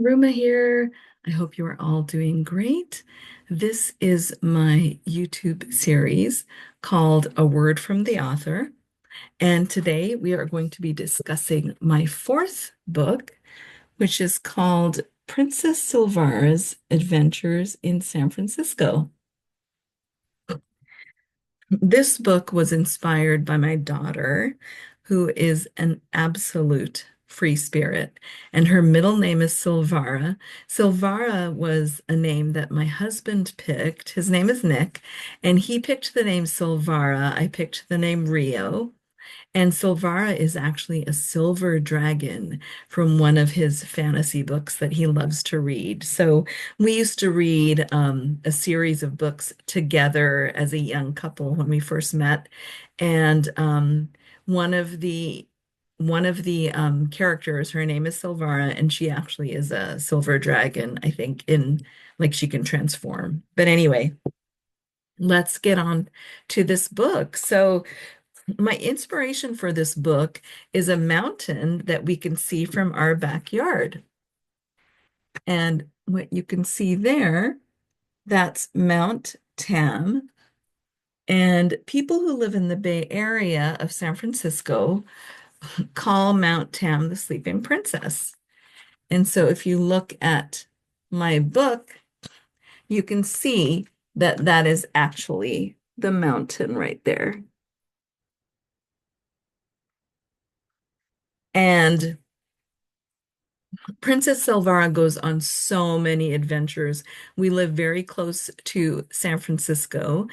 Ruma here. I hope you are all doing great. This is my YouTube series called A Word from the Author. And today we are going to be discussing my fourth book, which is called Princess Silvara's Adventures in San Francisco. This book was inspired by my daughter, who is an absolute free spirit, and her middle name is Silvara. Silvara was a name that my husband picked. His name is Nick, and he picked the name Silvara. I picked the name Rio. And Silvara is actually a silver dragon from one of his fantasy books that he loves to read. So we used to read a series of books together as a young couple when we first met. And one of the characters, her name is Silvara, and she actually is a silver dragon, I think, in like she can transform. But anyway, let's get on to this book. So my inspiration for this book is a mountain that we can see from our backyard. And what you can see there, that's Mount Tam. And people who live in the Bay Area of San Francisco call Mount Tam the Sleeping Princess. And so if you look at my book, you can see that that is actually the mountain right there. And Princess Silvara goes on so many adventures. We live very close to San Francisco,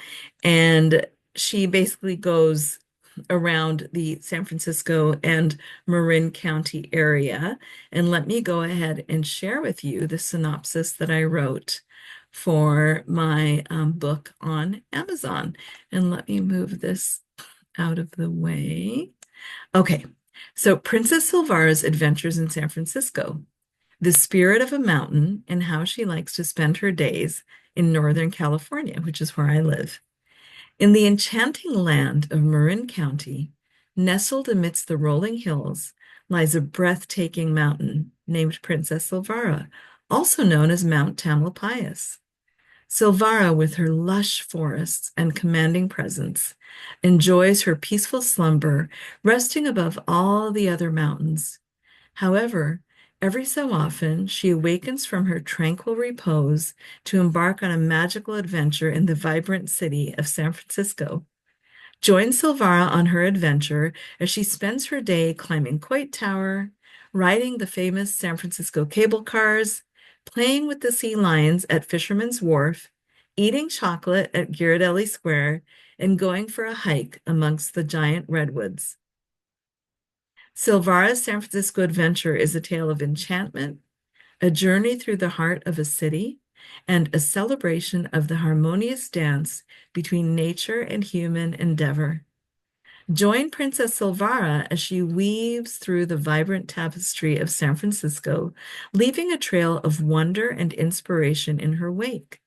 and she basically goes around the San Francisco and Marin County area. And let me go ahead and share with you the synopsis that I wrote for my book on Amazon. And let me move this out of the way. Okay, so Princess Silvara's Adventures in San Francisco, the spirit of a mountain and how she likes to spend her days in Northern California, which is where I live. In the enchanting land of Marin County, nestled amidst the rolling hills, lies a breathtaking mountain named Princess Silvara, also known as Mount Tamalpais. Silvara, with her lush forests and commanding presence, enjoys her peaceful slumber, resting above all the other mountains. However, every so often she awakens from her tranquil repose to embark on a magical adventure in the vibrant city of San Francisco. Join Silvara on her adventure as she spends her day climbing Coit Tower, riding the famous San Francisco cable cars, playing with the sea lions at Fisherman's Wharf, eating chocolate at Ghirardelli Square, and going for a hike amongst the giant redwoods. Silvara's San Francisco adventure is a tale of enchantment, a journey through the heart of a city, and a celebration of the harmonious dance between nature and human endeavor. Join Princess Silvara as she weaves through the vibrant tapestry of San Francisco, leaving a trail of wonder and inspiration in her wake.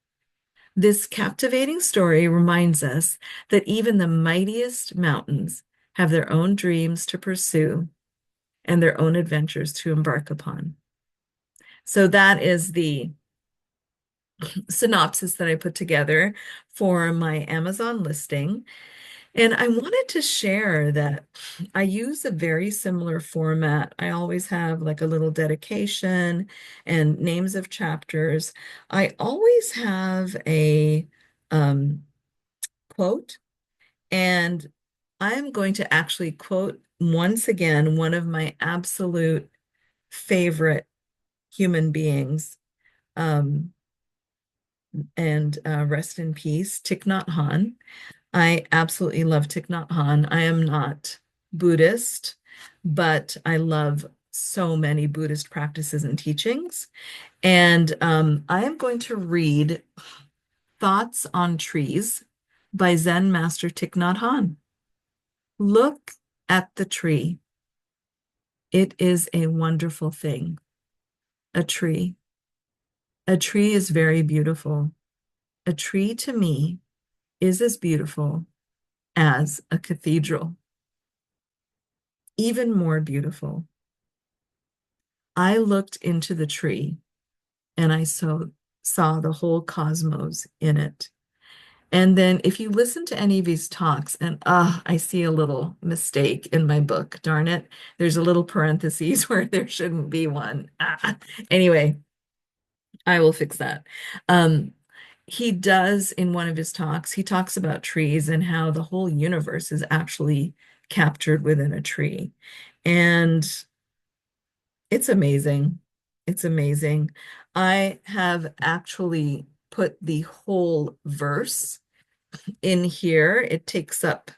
This captivating story reminds us that even the mightiest mountains have their own dreams to pursue and their own adventures to embark upon. So that is the synopsis that I put together for my Amazon listing. And I wanted to share that I use a very similar format. I always have like a little dedication and names of chapters. I always have a quote, and I am going to actually quote once again one of my absolute favorite human beings. Um, and rest in peace, Thich Nhat Hanh. I absolutely love Thich Nhat Hanh. I am not Buddhist, but I love so many Buddhist practices and teachings. And I am going to read Thoughts on Trees by Zen Master Thich Nhat Hanh. Look at the tree. It is a wonderful thing. A tree. A tree is very beautiful. A tree to me is as beautiful as a cathedral, even more beautiful. I looked into the tree and I saw the whole cosmos in it. And then if you listen to any of these talks, and I see a little mistake in my book, darn it. There's a little parentheses where there shouldn't be one. Anyway, I will fix that. Um, he does in one of his talks, he talks about trees and how the whole universe is actually captured within a tree. And it's amazing. It's amazing. I have actually put the whole verse in here. It takes up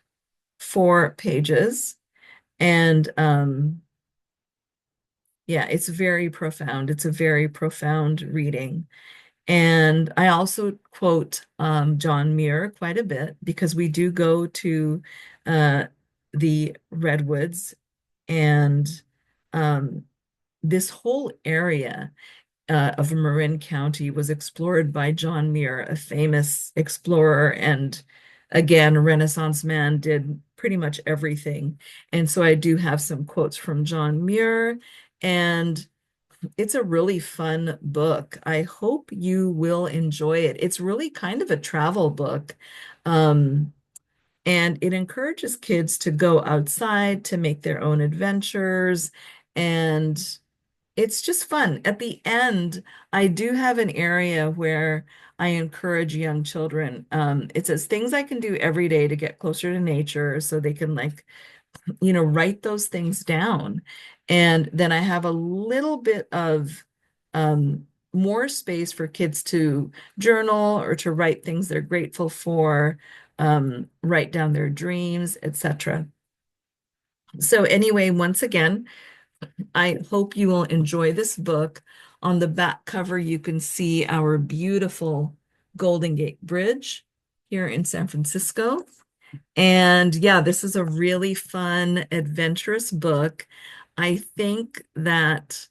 4 pages. And yeah, it's very profound. It's a very profound reading. And I also quote John Muir quite a bit because we do go to uh, the Redwoods and um, this whole area of Marin County was explored by John Muir, a famous explorer and again, Renaissance man, did pretty much everything. And so I do have some quotes from John Muir, and it's a really fun book. I hope you will enjoy it. It's really kind of a travel book. Um, and it encourages kids to go outside to make their own adventures. And it's just fun. At the end, I do have an area where I encourage young children. It says things I can do every day to get closer to nature so they can write those things down. And then I have a little bit of more space for kids to journal or to write things they're grateful for, write down their dreams, etc. So anyway, once again, I hope you will enjoy this book. On the back cover, you can see our beautiful Golden Gate Bridge here in San Francisco. And yeah, this is a really fun, adventurous book. I think that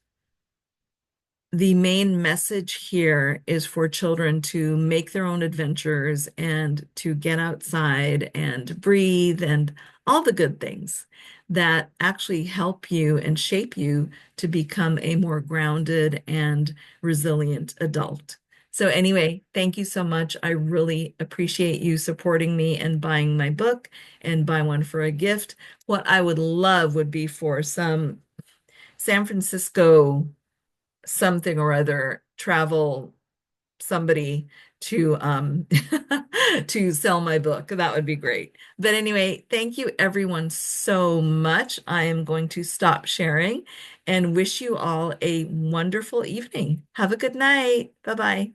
the main message here is for children to make their own adventures and to get outside and breathe and all the good things that actually help you and shape you to become a more grounded and resilient adult. So anyway, thank you so much. I really appreciate you supporting me and buying my book and buy one for a gift. What I would love would be for some San Francisco something or other travel somebody to to sell my book. That would be great. But anyway, thank you everyone so much. I am going to stop sharing and wish you all a wonderful evening. Have a good night. Bye-bye.